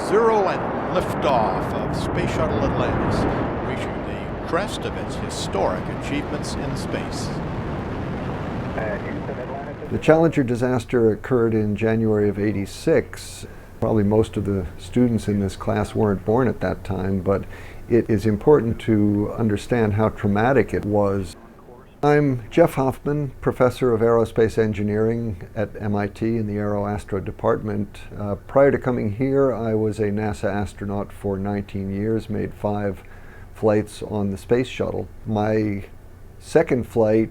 zero and liftoff of Space Shuttle Atlantis, reaching the crest of its historic achievements in space. The Challenger disaster occurred in January of '86. Probably most of the students in this class weren't born at that time, but it is important to understand how traumatic it was. I'm Jeff Hoffman, professor of aerospace engineering at MIT in the Aero-Astro department. Prior to coming here, I was a NASA astronaut for 19 years, made 5 flights on the space shuttle. My second flight,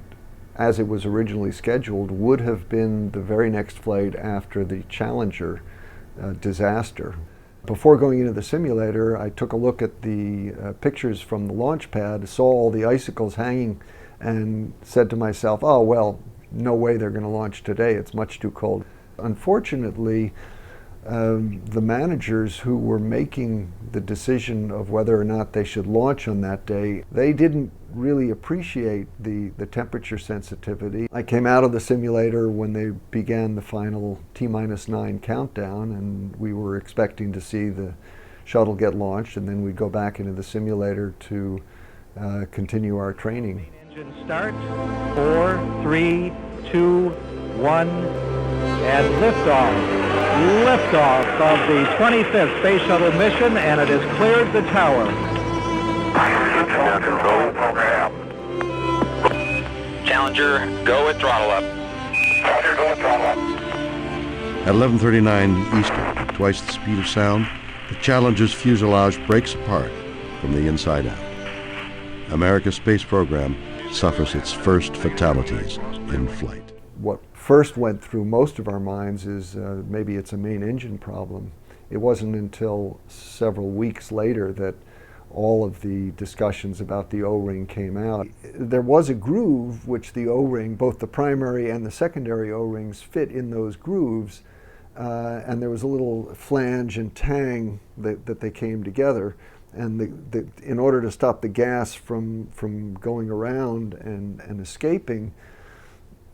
as it was originally scheduled, would have been the very next flight after the Challenger disaster. Before going into the simulator, I took a look at the pictures from the launch pad, saw all the icicles hanging, and said to myself, oh, well, no way they're going to launch today. It's much too cold. Unfortunately, the managers who were making the decision of whether or not they should launch on that day, they didn't really appreciate the temperature sensitivity. I came out of the simulator when they began the final T-9 countdown, and we were expecting to see the shuttle get launched, and then we'd go back into the simulator to continue our training. Engine start, 4, 3, 2, 1, and liftoff. Liftoff of the 25th Space Shuttle mission, and it has cleared the tower. Challenger, go with throttle up. Challenger, go with throttle up. At 11:39 Eastern, twice the speed of sound, the Challenger's fuselage breaks apart from the inside out. America's space program suffers its first fatalities in flight. What first went through most of our minds is maybe it's a main engine problem. It wasn't until several weeks later that all of the discussions about the O-ring came out. There was a groove which the O-ring, both the primary and the secondary O-rings, fit in those grooves, and there was a little flange and tang that they came together. And in order to stop the gas from going around and escaping,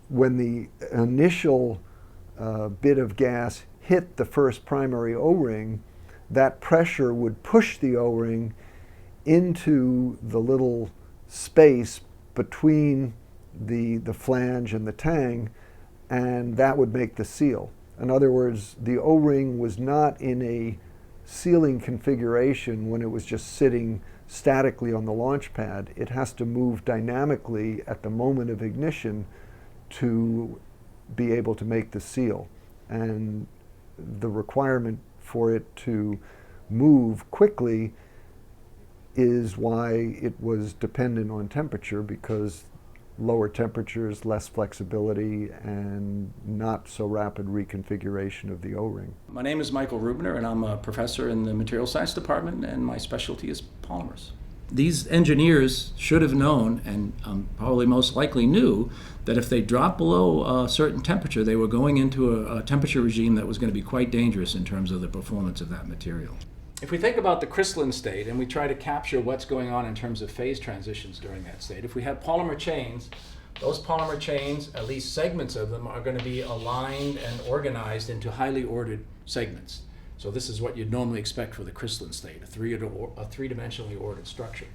when the initial bit of gas hit the first primary O-ring, that pressure would push the O-ring into the little space between the flange and the tang, and that would make the seal. In other words, the O-ring was not in a sealing configuration when it was just sitting statically on the launch pad. It has to move dynamically at the moment of ignition to be able to make the seal. And the requirement for it to move quickly is why it was dependent on temperature, because lower temperatures, less flexibility, and not so rapid reconfiguration of the O-ring. My name is Michael Rubner, and I'm a professor in the Material Science Department, and my specialty is polymers. These engineers should have known, and probably most likely knew, that if they dropped below a certain temperature, they were going into a temperature regime that was going to be quite dangerous in terms of the performance of that material. If we think about the crystalline state and we try to capture what's going on in terms of phase transitions during that state, if we have polymer chains, those polymer chains, at least segments of them, are going to be aligned and organized into highly ordered segments. So this is what you'd normally expect for the crystalline state, a three-dimensionally ordered structure.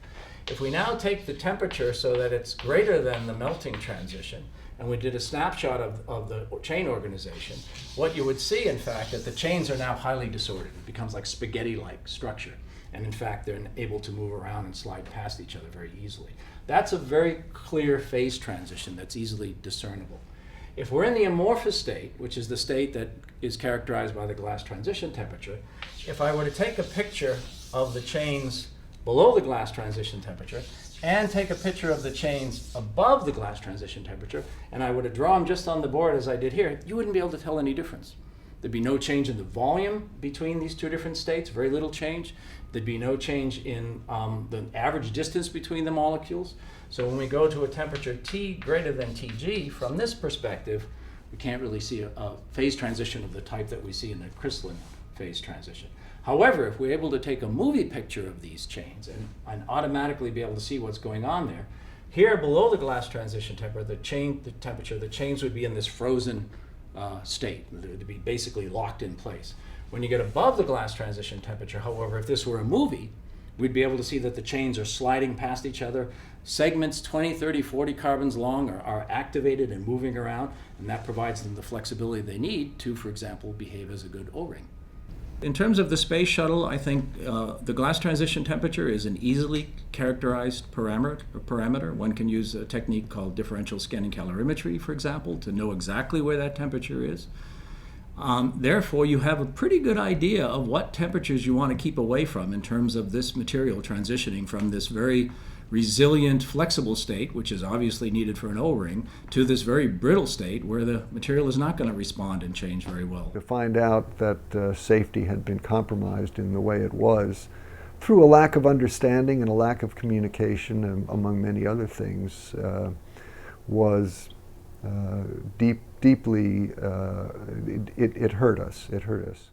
If we now take the temperature so that it's greater than the melting transition, and we did a snapshot of the chain organization, what you would see, in fact, that the chains are now highly disordered. It becomes like spaghetti-like structure. And in fact, they're able to move around and slide past each other very easily. That's a very clear phase transition that's easily discernible. If we're in the amorphous state, which is the state that is characterized by the glass transition temperature, if I were to take a picture of the chains below the glass transition temperature and take a picture of the chains above the glass transition temperature, and I were to draw them just on the board as I did here, you wouldn't be able to tell any difference. There'd be no change in the volume between these two different states, very little change. There'd be no change in the average distance between the molecules. So when we go to a temperature T greater than Tg, from this perspective, we can't really see a phase transition of the type that we see in the crystalline phase transition. However, if we're able to take a movie picture of these chains and automatically be able to see what's going on there, here below the glass transition temperature, the chains would be in this frozen state. They'd be basically locked in place. When you get above the glass transition temperature, however, if this were a movie, we'd be able to see that the chains are sliding past each other. Segments 20, 30, 40 carbons long are activated and moving around, and that provides them the flexibility they need to, for example, behave as a good O-ring. In terms of the space shuttle, I think the glass transition temperature is an easily characterized parameter. One can use a technique called differential scanning calorimetry, for example, to know exactly where that temperature is. Therefore, you have a pretty good idea of what temperatures you want to keep away from in terms of this material transitioning from this very resilient, flexible state, which is obviously needed for an O-ring, to this very brittle state where the material is not going to respond and change very well. To find out that safety had been compromised in the way it was, through a lack of understanding and a lack of communication, among many other things, was deeply, it hurt us. It hurt us.